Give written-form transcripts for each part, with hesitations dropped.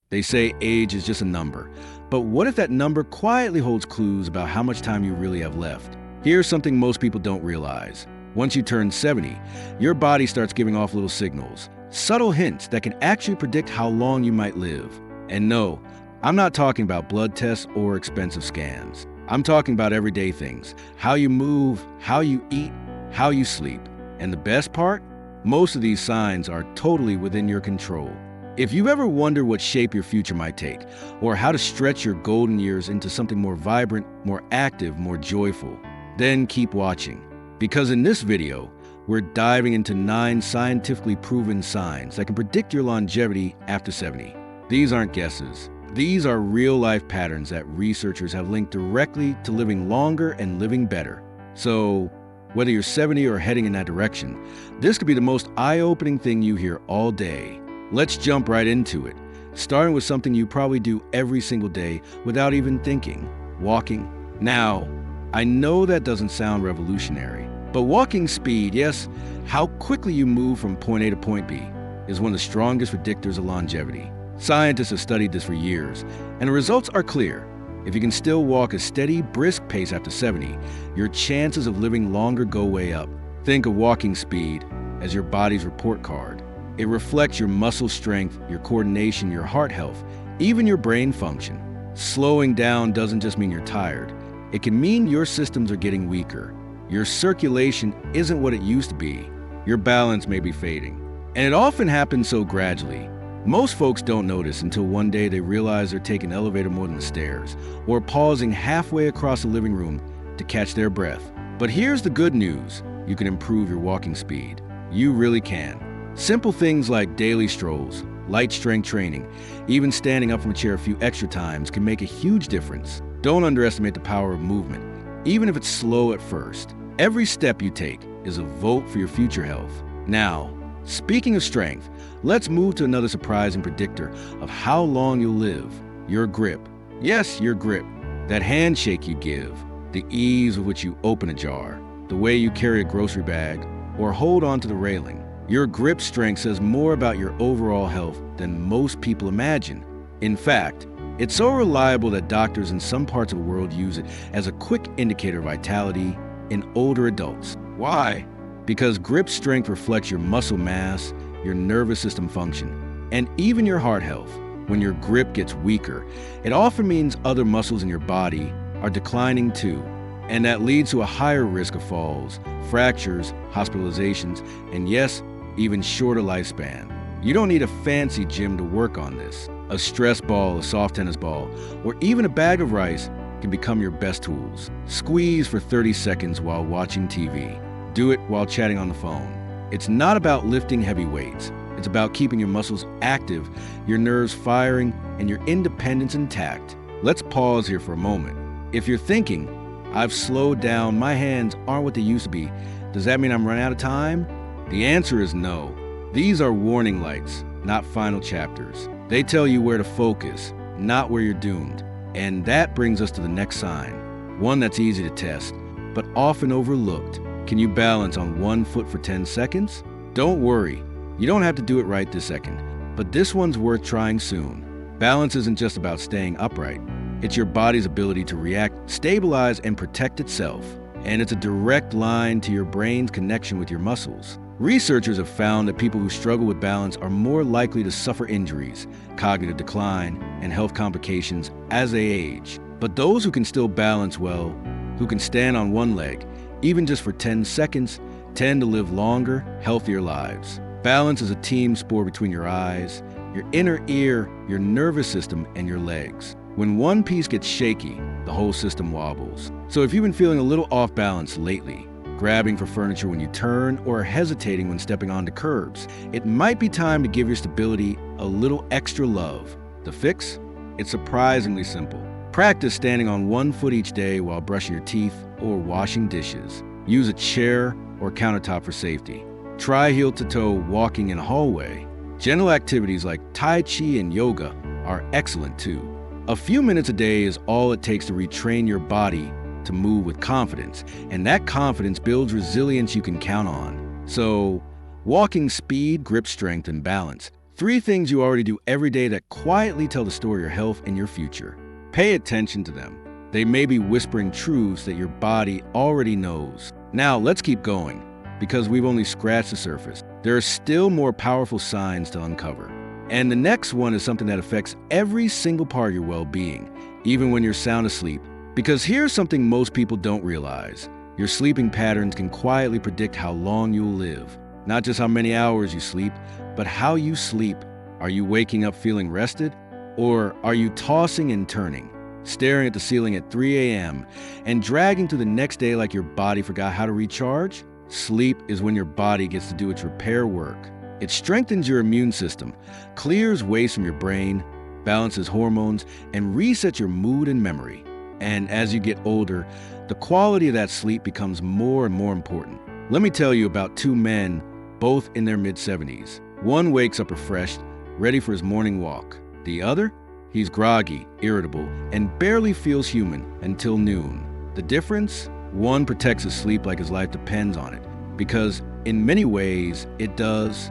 They say age is just a number, but what if that number quietly holds clues about how much time you really have left? Here's something most people don't realize. Once you turn 70, your body starts giving off little signals, subtle hints that can actually predict how long you might live. And no, I'm not talking about blood tests or expensive scans. I'm talking about everyday things: how you move, how you eat, how you sleep. And the best part? Most of these signs are totally within your control. If you've ever wondered what shape your future might take, or how to stretch your golden years into something more vibrant, more active, more joyful, then keep watching. Because in this video, we're diving into 9 scientifically proven signs that can predict your longevity after 70. These aren't guesses. These are real-life patterns that researchers have linked directly to living longer and living better. So, whether you're 70 or heading in that direction, this could be the most eye-opening thing you hear all day. Let's jump right into it, starting with something you probably do every single day without even thinking: walking. Now, I know that doesn't sound revolutionary, but walking speed, yes, how quickly you move from point A to point B, is one of the strongest predictors of longevity. Scientists have studied this for years, and the results are clear. If you can still walk a steady, brisk pace after 70, your chances of living longer go way up. Think of walking speed as your body's report card. It reflects your muscle strength, your coordination, your heart health, even your brain function. Slowing down doesn't just mean you're tired. It can mean your systems are getting weaker. Your circulation isn't what it used to be. Your balance may be fading. And it often happens so gradually. Most folks don't notice until one day they realize they're taking the elevator more than the stairs, or pausing halfway across the living room to catch their breath. But here's the good news: you can improve your walking speed. You really can. Simple things like daily strolls, light strength training, even standing up from a chair a few extra times can make a huge difference. Don't underestimate the power of movement, even if it's slow at first. Every step you take is a vote for your future health. Now, speaking of strength, let's move to another surprising predictor of how long you'll live: your grip. Yes, your grip. That handshake you give, the ease with which you open a jar, the way you carry a grocery bag, or hold onto the railing. Your grip strength says more about your overall health than most people imagine. In fact, it's so reliable that doctors in some parts of the world use it as a quick indicator of vitality in older adults. Why? Because grip strength reflects your muscle mass, your nervous system function, and even your heart health. When your grip gets weaker, it often means other muscles in your body are declining too, and that leads to a higher risk of falls, fractures, hospitalizations, and yes, even shorter lifespan. You don't need a fancy gym to work on this. A stress ball, a soft tennis ball, or even a bag of rice can become your best tools. Squeeze for 30 seconds while watching TV. Do it while chatting on the phone. It's not about lifting heavy weights. It's about keeping your muscles active, your nerves firing, and your independence intact. Let's pause here for a moment. If you're thinking, I've slowed down, my hands aren't what they used to be, does that mean I'm running out of time? The answer is no. These are warning lights, not final chapters. They tell you where to focus, not where you're doomed. And that brings us to the next sign, one that's easy to test, but often overlooked. Can you balance on one foot for 10 seconds? Don't worry, you don't have to do it right this second, but this one's worth trying soon. Balance isn't just about staying upright. It's your body's ability to react, stabilize, and protect itself. And it's a direct line to your brain's connection with your muscles. Researchers have found that people who struggle with balance are more likely to suffer injuries, cognitive decline, and health complications as they age. But those who can still balance well, who can stand on one leg, even just for 10 seconds, tend to live longer, healthier lives. Balance is a team sport between your eyes, your inner ear, your nervous system, and your legs. When one piece gets shaky, the whole system wobbles. So if you've been feeling a little off balance lately, grabbing for furniture when you turn, or hesitating when stepping onto curbs, it might be time to give your stability a little extra love. The fix? It's surprisingly simple. Practice standing on one foot each day while brushing your teeth or washing dishes. Use a chair or countertop for safety. Try heel-to-toe walking in a hallway. Gentle activities like Tai Chi and yoga are excellent too. A few minutes a day is all it takes to retrain your body to move with confidence, and that confidence builds resilience you can count on. So, walking speed, grip strength, and balance 3 things you already do every day that quietly tell the story of your health and your future. Pay attention to them. They may be whispering truths that your body already knows. Now, let's keep going, because we've only scratched the surface. There are still more powerful signs to uncover. And the next one is something that affects every single part of your well-being, even when you're sound asleep. Because here's something most people don't realize. Your sleeping patterns can quietly predict how long you'll live. Not just how many hours you sleep, but how you sleep. Are you waking up feeling rested? Or are you tossing and turning, staring at the ceiling at 3 a.m. and dragging through the next day like your body forgot how to recharge? Sleep is when your body gets to do its repair work. It strengthens your immune system, clears waste from your brain, balances hormones, and resets your mood and memory. And as you get older, the quality of that sleep becomes more and more important. Let me tell you about 2 men, both in their mid-70s. One wakes up refreshed, ready for his morning walk. The other? He's groggy, irritable, and barely feels human until noon. The difference? One protects his sleep like his life depends on it, because in many ways, it does.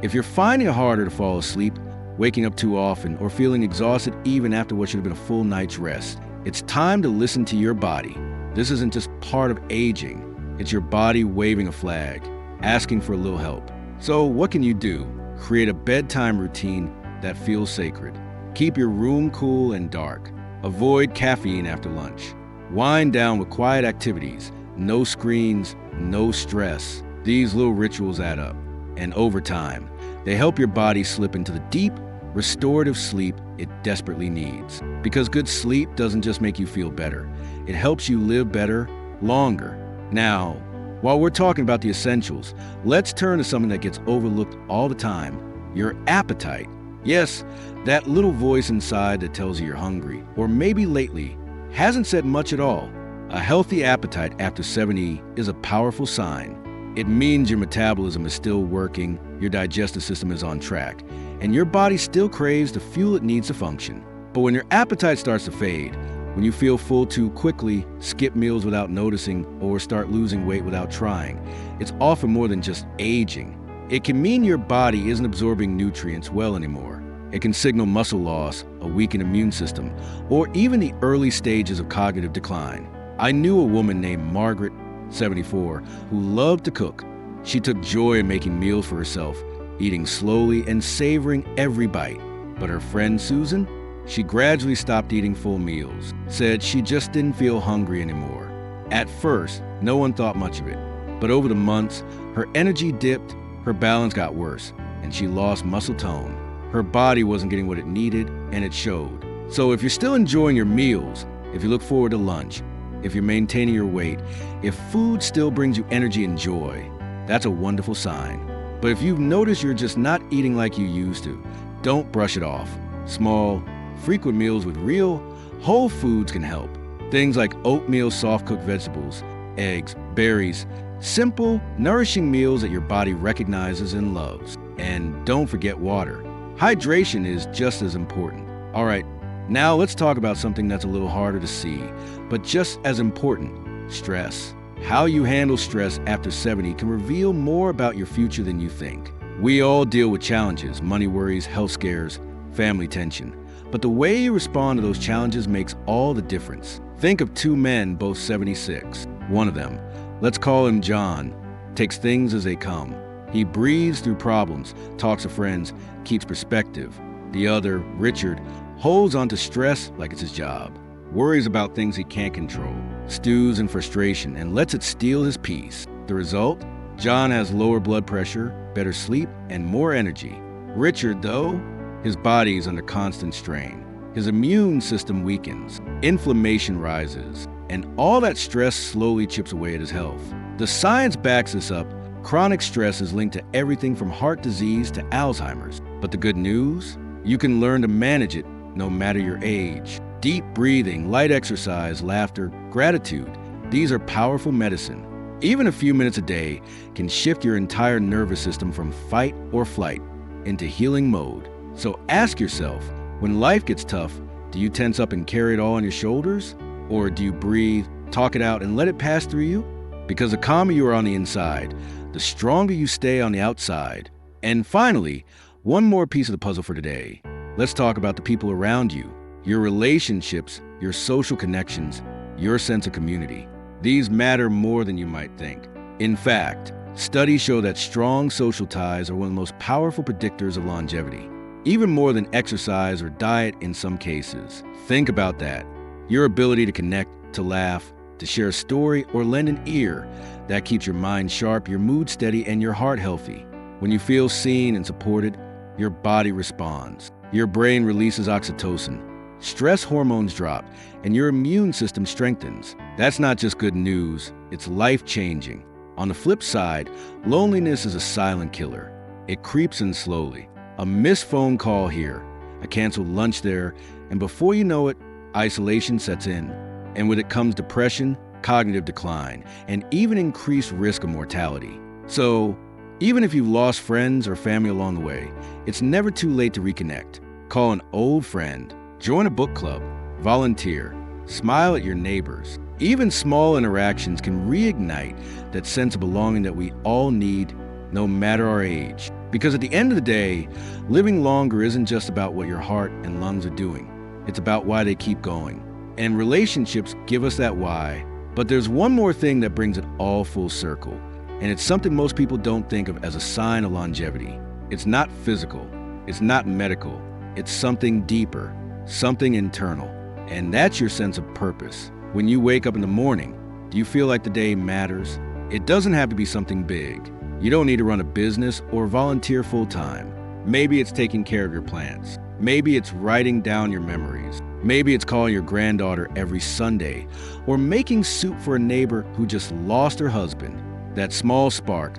If you're finding it harder to fall asleep, waking up too often, or feeling exhausted even after what should have been a full night's rest, it's time to listen to your body. This isn't just part of aging. It's your body waving a flag, asking for a little help. So what can you do? Create a bedtime routine that feels sacred. Keep your room cool and dark. Avoid caffeine after lunch. Wind down with quiet activities. No screens, no stress. These little rituals add up. And over time, they help your body slip into the deep, restorative sleep it desperately needs. Because good sleep doesn't just make you feel better. It helps you live better, longer. Now, while we're talking about the essentials, let's turn to something that gets overlooked all the time: your appetite. Yes, that little voice inside that tells you you're hungry, or maybe lately, hasn't said much at all. A healthy appetite after 70 is a powerful sign. It means your metabolism is still working, your digestive system is on track, and your body still craves the fuel it needs to function. But when your appetite starts to fade, when you feel full too quickly, skip meals without noticing, or start losing weight without trying, it's often more than just aging. It can mean your body isn't absorbing nutrients well anymore. It can signal muscle loss, a weakened immune system, or even the early stages of cognitive decline. I knew a woman named Margaret, 74, who loved to cook. She took joy in making meals for herself, eating slowly and savoring every bite. But her friend Susan, she gradually stopped eating full meals, said she just didn't feel hungry anymore. At first, no one thought much of it, but over the months, her energy dipped, her balance got worse, and she lost muscle tone. Her body wasn't getting what it needed, and it showed. So if you're still enjoying your meals, if you look forward to lunch, if you're maintaining your weight, if food still brings you energy and joy, that's a wonderful sign. But if you've noticed you're just not eating like you used to, don't brush it off. Small, frequent meals with real, whole foods can help. Things like oatmeal, soft-cooked vegetables, eggs, berries, simple, nourishing meals that your body recognizes and loves. And don't forget water. Hydration is just as important. All right, now let's talk about something that's a little harder to see, but just as important: stress. How you handle stress after 70 can reveal more about your future than you think. We all deal with challenges: money worries, health scares, family tension. But the way you respond to those challenges makes all the difference. Think of 2 men, both 76. One of them, let's call him John, takes things as they come. He breathes through problems, talks to friends, keeps perspective. The other, Richard, holds onto stress like it's his job, worries about things he can't control, stews in frustration, and lets it steal his peace. The result? John has lower blood pressure, better sleep, and more energy. Richard, though, his body is under constant strain. His immune system weakens, inflammation rises, and all that stress slowly chips away at his health. The science backs this up. Chronic stress is linked to everything from heart disease to Alzheimer's. But the good news? You can learn to manage it no matter your age. Deep breathing, light exercise, laughter, gratitude, these are powerful medicine. Even a few minutes a day can shift your entire nervous system from fight or flight into healing mode. So ask yourself, when life gets tough, do you tense up and carry it all on your shoulders? Or do you breathe, talk it out, and let it pass through you? Because the calmer you are on the inside, the stronger you stay on the outside. And finally, One more piece of the puzzle for today. Let's talk about the people around you, your relationships, your social connections, your sense of community. These matter more than you might think. In fact, studies show that strong social ties are one of the most powerful predictors of longevity, even more than exercise or diet in some cases. Think about that. Your ability to connect, to laugh, to share a story, or lend an ear, that keeps your mind sharp, your mood steady, and your heart healthy. When you feel seen and supported, your body responds. Your brain releases oxytocin. Stress hormones drop, and your immune system strengthens. That's not just good news, it's life-changing. On the flip side, loneliness is a silent killer. It creeps in slowly. A missed phone call here, a canceled lunch there, and before you know it, isolation sets in. And with it comes depression, cognitive decline, and even increased risk of mortality. So, even if you've lost friends or family along the way, it's never too late to reconnect. Call an old friend, join a book club, volunteer, smile at your neighbors. Even small interactions can reignite that sense of belonging that we all need, no matter our age. Because at the end of the day, living longer isn't just about what your heart and lungs are doing. It's about why they keep going. And relationships give us that why. But there's one more thing that brings it all full circle. And it's something most people don't think of as a sign of longevity. It's not physical. It's not medical. It's something deeper, something internal. And that's your sense of purpose. When you wake up in the morning, do you feel like the day matters? It doesn't have to be something big. You don't need to run a business or volunteer full-time. Maybe it's taking care of your plants. Maybe it's writing down your memories. Maybe it's calling your granddaughter every Sunday, or making soup for a neighbor who just lost her husband. That small spark,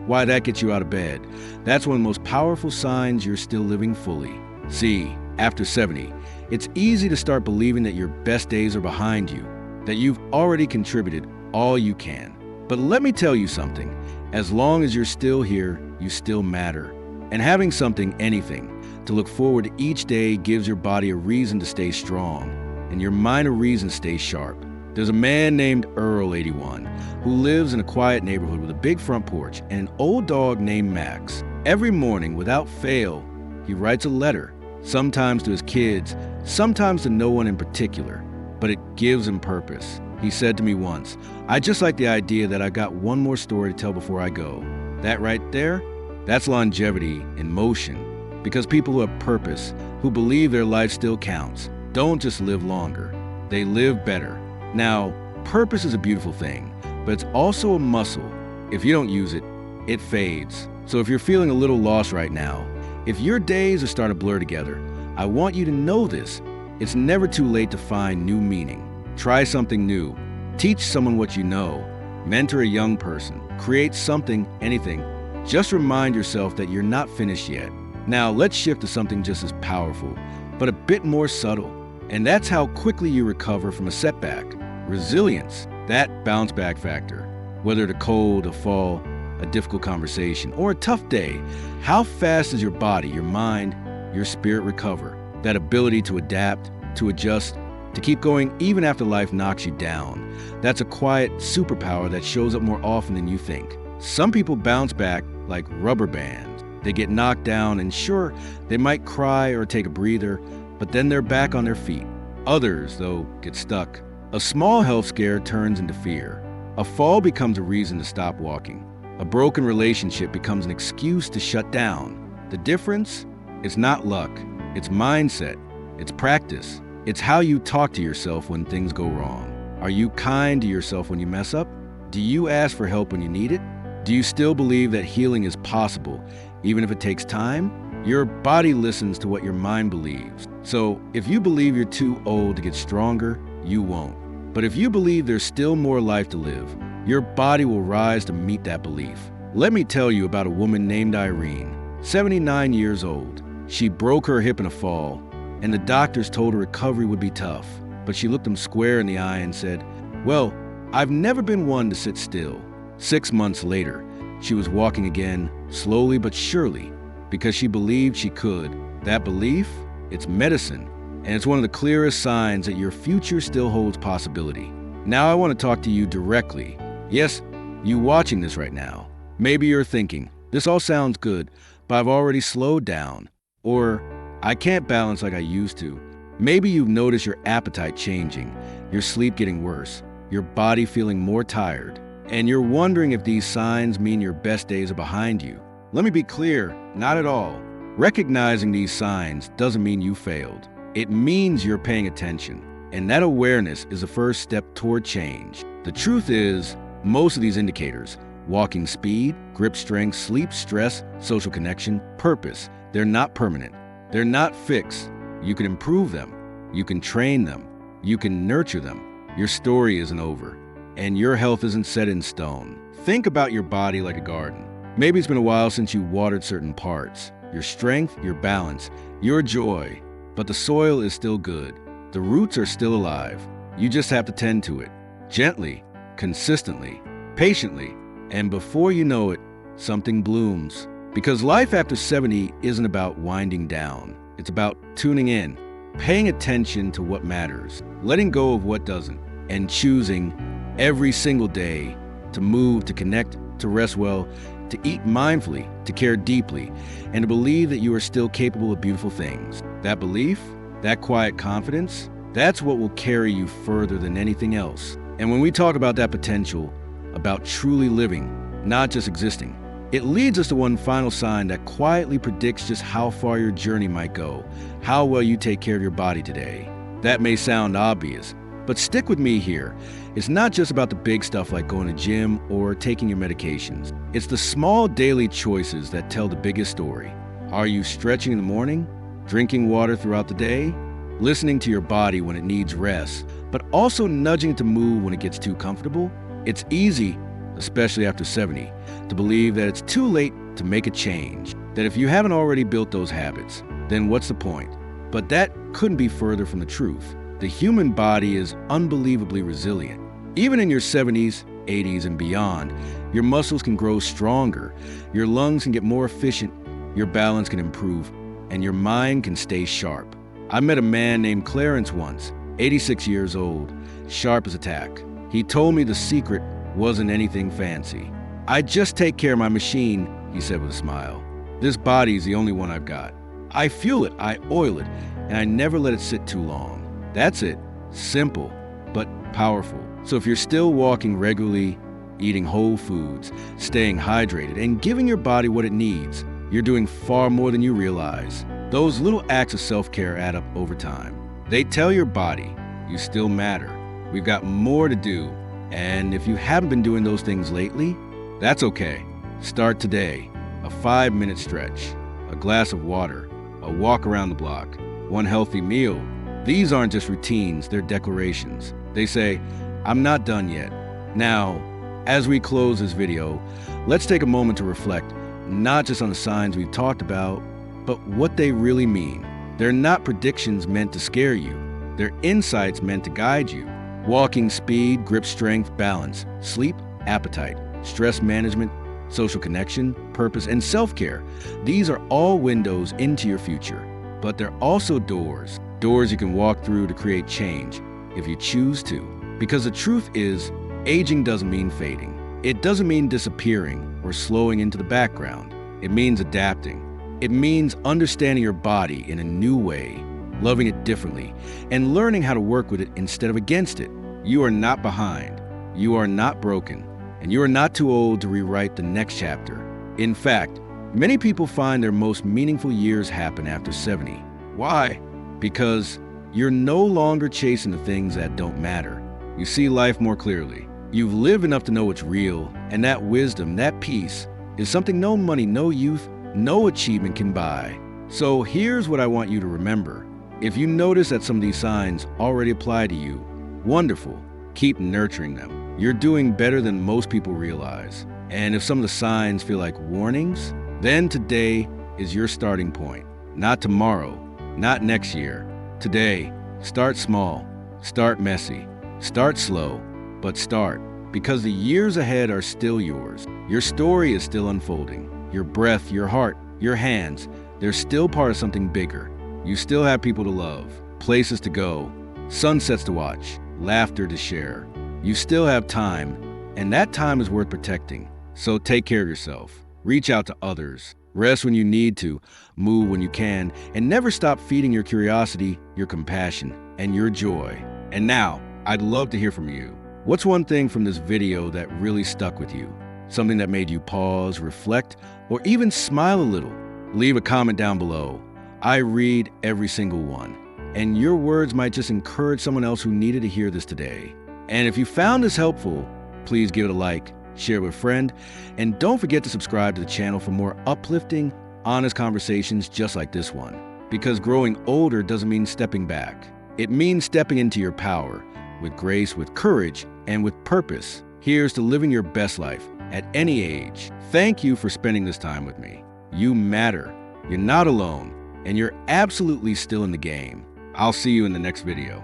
why that gets you out of bed, that's one of the most powerful signs you're still living fully. See, after 70, it's easy to start believing that your best days are behind you, that you've already contributed all you can. But let me tell you something, as long as you're still here, you still matter. And having something, anything, to look forward to each day gives your body a reason to stay strong, and your mind a reason to stay sharp. There's a man named Earl, 81, who lives in a quiet neighborhood with a big front porch and an old dog named Max. Every morning, without fail, he writes a letter, sometimes to his kids, sometimes to no one in particular, but it gives him purpose. He said to me once, "I just like the idea that I got one more story to tell before I go." That right there, that's longevity in motion. Because people who have purpose, who believe their life still counts, don't just live longer, they live better. Now, purpose is a beautiful thing, but it's also a muscle. If you don't use it, it fades. So if you're feeling a little lost right now, if your days are starting to blur together, I want you to know this. It's never too late to find new meaning. Try something new. Teach someone what you know. Mentor a young person. Create something, anything. Just remind yourself that you're not finished yet. Now, let's shift to something just as powerful, but a bit more subtle. And that's how quickly you recover from a setback. Resilience, that bounce back factor. Whether it's a cold, a fall, a difficult conversation, or a tough day, how fast does your body, your mind, your spirit recover? That ability to adapt, to adjust, to keep going even after life knocks you down. That's a quiet superpower that shows up more often than you think. Some people bounce back like rubber bands. They get knocked down and sure, they might cry or take a breather, but then they're back on their feet. Others, though, get stuck. A small health scare turns into fear. A fall becomes a reason to stop walking. A broken relationship becomes an excuse to shut down. The difference? It's not luck. It's mindset. It's practice. It's how you talk to yourself when things go wrong. Are you kind to yourself when you mess up? Do you ask for help when you need it? Do you still believe that healing is possible, even if it takes time? Your body listens to what your mind believes. So if you believe you're too old to get stronger, you won't. But if you believe there's still more life to live, your body will rise to meet that belief. Let me tell you about a woman named Irene, 79 years old. She broke her hip in a fall, and the doctors told her recovery would be tough. But she looked them square in the eye and said, "Well, I've never been one to sit still." 6 months later, she was walking again, slowly but surely, because she believed she could. That belief, it's medicine, and it's one of the clearest signs that your future still holds possibility. Now I want to talk to you directly. Yes, you watching this right now. Maybe you're thinking, this all sounds good, but I've already slowed down. Or, I can't balance like I used to. Maybe you've noticed your appetite changing, your sleep getting worse, your body feeling more tired, and you're wondering if these signs mean your best days are behind you. Let me be clear, not at all. Recognizing these signs doesn't mean you failed. It means you're paying attention, and that awareness is the first step toward change. The truth is, most of these indicators, walking speed, grip strength, sleep, stress, social connection, purpose, they're not permanent. They're not fixed. You can improve them. You can train them. You can nurture them. Your story isn't over, and your health isn't set in stone. Think about your body like a garden. Maybe it's been a while since you watered certain parts. Your strength, your balance, your joy. But the soil is still good. The roots are still alive. You just have to tend to it. Gently, consistently, patiently, and before you know it, something blooms. Because life after 70 isn't about winding down. It's about tuning in, paying attention to what matters, letting go of what doesn't, and choosing every single day to move, to connect, to rest well, to eat mindfully, to care deeply, and to believe that you are still capable of beautiful things. That belief, that quiet confidence, that's what will carry you further than anything else. And when we talk about that potential, about truly living, not just existing, it leads us to one final sign that quietly predicts just how far your journey might go, how well you take care of your body today. That may sound obvious, but stick with me here. It's not just about the big stuff like going to gym or taking your medications. It's the small daily choices that tell the biggest story. Are you stretching in the morning? Drinking water throughout the day? Listening to your body when it needs rest, but also nudging it to move when it gets too comfortable? It's easy, especially after 70, to believe that it's too late to make a change, that if you haven't already built those habits, then what's the point? But that couldn't be further from the truth. The human body is unbelievably resilient. Even in your 70s, 80s, and beyond, your muscles can grow stronger, your lungs can get more efficient, your balance can improve, and your mind can stay sharp. I met a man named Clarence once, 86 years old, sharp as a tack. He told me the secret wasn't anything fancy. I just take care of my machine, he said with a smile. This body is the only one I've got. I fuel it, I oil it, and I never let it sit too long. That's it. Simple, but powerful. So if you're still walking regularly, eating whole foods, staying hydrated, and giving your body what it needs, you're doing far more than you realize. Those little acts of self-care add up over time. They tell your body, you still matter. We've got more to do. And if you haven't been doing those things lately, that's okay. Start today. A 5-minute stretch, a glass of water, a walk around the block, one healthy meal. These aren't just routines, they're declarations. They say, I'm not done yet. Now, as we close this video, let's take a moment to reflect, not just on the signs we've talked about, but what they really mean. They're not predictions meant to scare you. They're insights meant to guide you. Walking speed, grip strength, balance, sleep, appetite, stress management, social connection, purpose, and self-care. These are all windows into your future, but they're also doors you can walk through to create change if you choose to. Because the truth is, aging doesn't mean fading. It doesn't mean disappearing or slowing into the background. It means adapting. It means understanding your body in a new way, loving it differently, and learning how to work with it instead of against it. You are not behind. You are not broken. And you are not too old to rewrite the next chapter. In fact, many people find their most meaningful years happen after 70. Why? Because you're no longer chasing the things that don't matter. You see life more clearly. You've lived enough to know what's real, and that wisdom, that peace, is something no money, no youth, no achievement can buy. So here's what I want you to remember. If you notice that some of these signs already apply to you, wonderful. Keep nurturing them. You're doing better than most people realize. And if some of the signs feel like warnings, then today is your starting point. Not tomorrow, not next year. Today, start small, start messy, start slow, but start. Because the years ahead are still yours. Your story is still unfolding. Your breath, your heart, your hands, they're still part of something bigger. You still have people to love, places to go, sunsets to watch, laughter to share. You still have time, and that time is worth protecting. So take care of yourself. Reach out to others. Rest when you need to, move when you can, and never stop feeding your curiosity, your compassion, and your joy. And now, I'd love to hear from you. What's one thing from this video that really stuck with you? Something that made you pause, reflect, or even smile a little? Leave a comment down below. I read every single one, and your words might just encourage someone else who needed to hear this today. And if you found this helpful, please give it a like, share it with a friend, and don't forget to subscribe to the channel for more uplifting, honest conversations just like this one. Because growing older doesn't mean stepping back. It means stepping into your power, with grace, with courage, and with purpose. Here's to living your best life at any age. Thank you for spending this time with me. You matter, you're not alone, and you're absolutely still in the game. I'll see you in the next video.